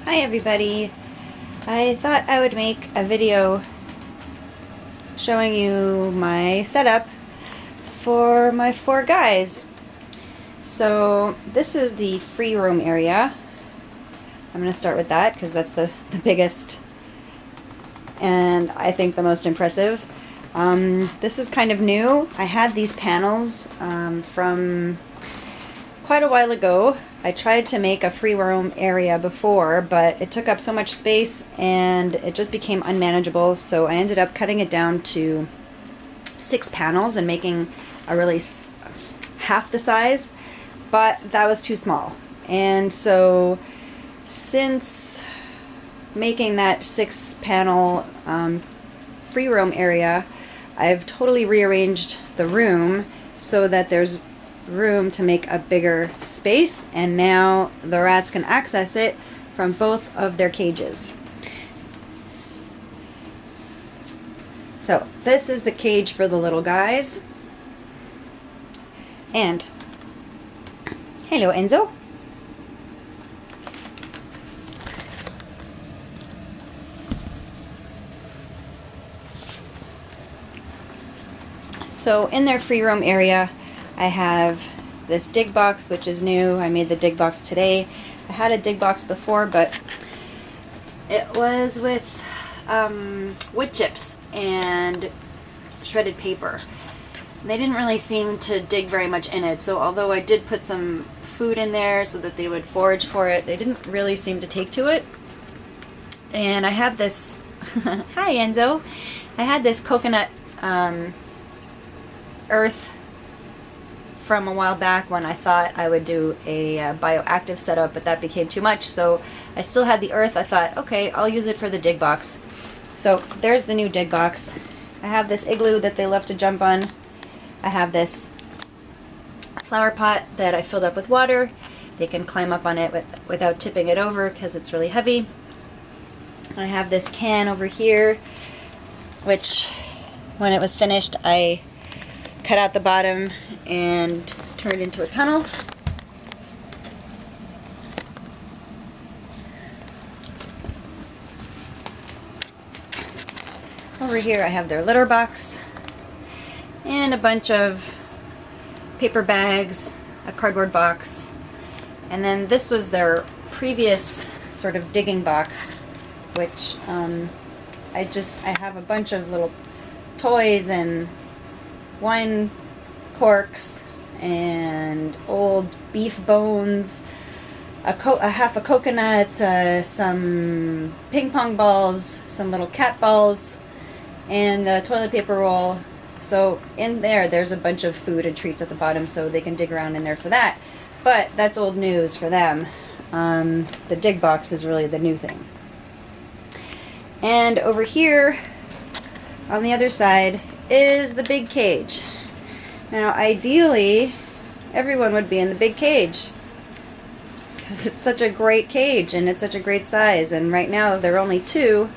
Hi everybody! I thought I would make a video showing you my setup for my 4 guys. So this is the free room area. I'm going to start with that because that's the biggest and I think the most impressive. This is kind of new. I had these panels from quite a while ago. I tried to make a free roam area before, but it took up so much space and it just became unmanageable, so I ended up cutting it down to 6 panels and making a really half the size, but that was too small. And so since making that 6 panel free roam area, I've totally rearranged the room so that there's room to make a bigger space, and now the rats can access it from both of their cages. So this is the cage for the little guys. And hello, Enzo. So in their free roam area, I have this dig box, which is new. I made the dig box today. I had a dig box before, but it was with wood chips and shredded paper. They didn't really seem to dig very much in it, so although I did put some food in there so that they would forage for it, they didn't really seem to take to it. And I had this hi Enzo. I had this coconut earth from a while back when I thought I would do a bioactive setup, but that became too much, so I still had the earth. I thought, okay, I'll use it for the dig box. So there's the new dig box. I have this igloo that they love to jump on. I have this flower pot that I filled up with water. They can climb up on it without tipping it over because it's really heavy. I have this can over here, which when it was finished I cut out the bottom and turned into a tunnel. Over here I have their litter box and a bunch of paper bags, a cardboard box, and then this was their previous sort of digging box, which I have a bunch of little toys and wine corks and old beef bones, a half a coconut, some ping pong balls, some little cat balls, and a toilet paper roll. So in there's a bunch of food and treats at the bottom, so they can dig around in there for that. But that's old news for them. The dig box is really the new thing. And over here on the other side is the big cage. Now ideally everyone would be in the big cage because it's such a great cage and it's such a great size, and right now they're only 2.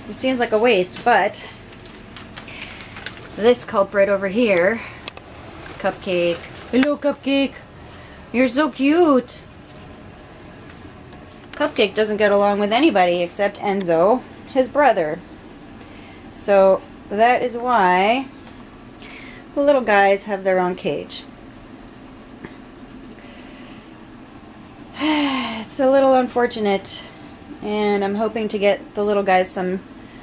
It seems like a waste, but this culprit over here, Cupcake. Hello Cupcake, you're so cute. Cupcake doesn't get along with anybody except Enzo, his brother. So that is why the little guys have their own cage. It's a little unfortunate, and I'm hoping to get the little guys some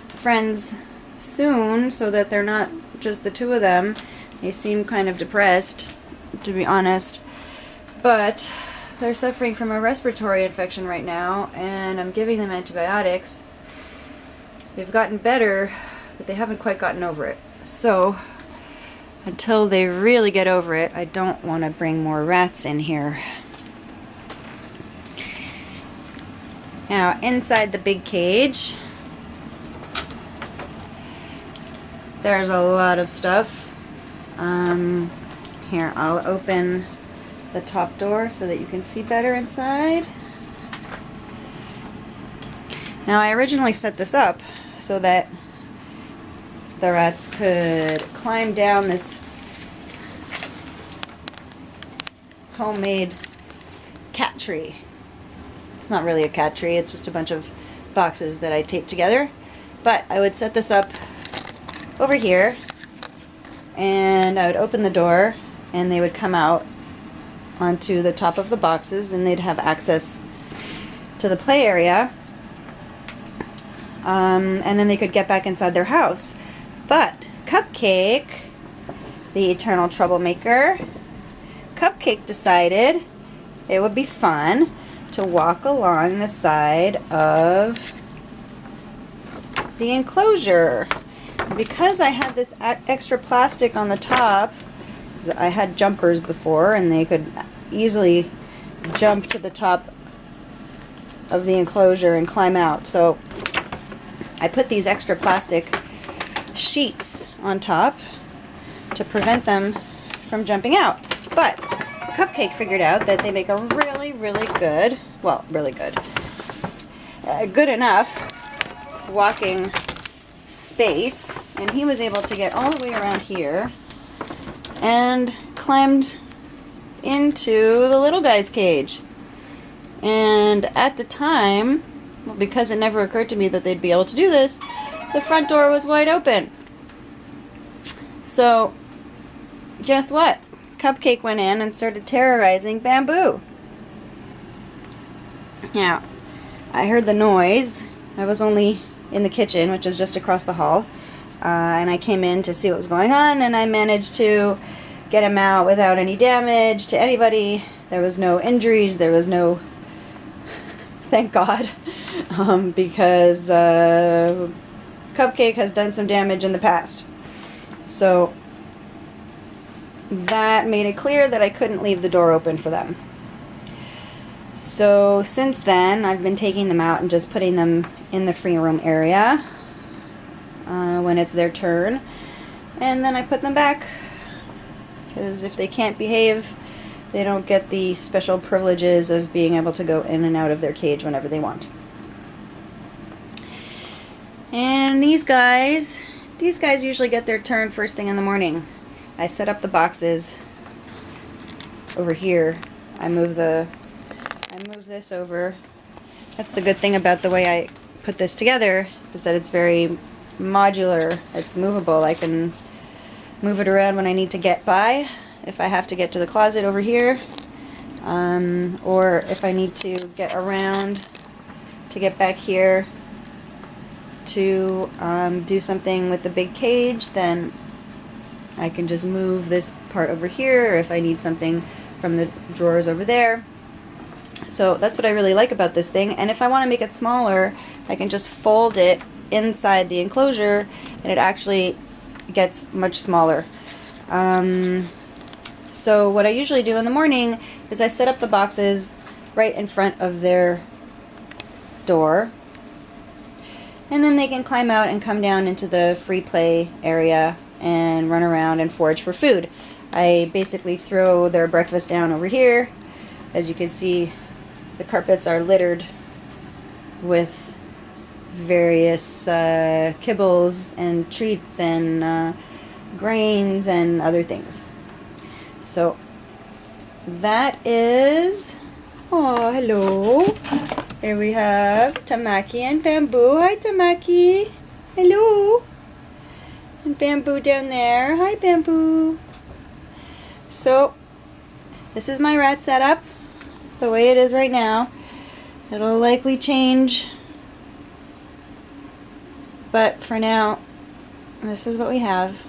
friends soon so that they're not just the 2 of them. They seem kind of depressed, to be honest, but they're suffering from a respiratory infection right now, and I'm giving them antibiotics. They've gotten better, but they haven't quite gotten over it. So until they really get over it, I don't want to bring more rats in here. Now inside the big cage there's a lot of stuff. Here, I'll open the top door so that you can see better inside. Now I originally set this up so that the rats could climb down this homemade cat tree. It's not really a cat tree, it's just a bunch of boxes that I taped together. But I would set this up over here, and I would open the door, and they would come out onto the top of the boxes, and they'd have access to the play area. And then they could get back inside their house. But Cupcake, the eternal troublemaker, Cupcake decided it would be fun to walk along the side of the enclosure. Because I had this extra plastic on the top, I had jumpers before and they could easily jump to the top of the enclosure and climb out. So I put these extra plastic sheets on top to prevent them from jumping out. But Cupcake figured out that they make a really, really good, well, really good, good enough walking space, and he was able to get all the way around here and climbed into the little guy's cage. And at the time, well, because it never occurred to me that they'd be able to do this, the front door was wide open. So guess what? Cupcake went in and started terrorizing Bamboo. Now, I heard the noise. I was only in the kitchen, which is just across the hall, and I came in to see what was going on, and I managed to get him out without any damage to anybody. There was no injuries. There was no, thank God, because Cupcake has done some damage in the past. So that made it clear that I couldn't leave the door open for them. So since then, I've been taking them out and just putting them in the free room area when it's their turn. And then I put them back, because if they can't behave, they don't get the special privileges of being able to go in and out of their cage whenever they want. And these guys usually get their turn first thing in the morning. I set up the boxes over here. I move this over. That's the good thing about the way I put this together, is that it's very modular. It's movable. I can move it around when I need to get by. If I have to get to the closet over here, or if I need to get around to get back here to do something with the big cage, then I can just move this part over here, or if I need something from the drawers over there. So that's what I really like about this thing. And if I want to make it smaller, I can just fold it inside the enclosure, and it actually gets much smaller. So what I usually do in the morning is I set up the boxes right in front of their door, and then they can climb out and come down into the free play area and run around and forage for food. I basically throw their breakfast down over here. As you can see, the carpets are littered with various kibbles and treats and grains and other things. So that is, oh, hello. Here we have Tamaki and Bamboo. Hi, Tamaki. Hello. And Bamboo down there. Hi, Bamboo. So this is my rat setup, the way it is right now. It'll likely change, but for now, this is what we have.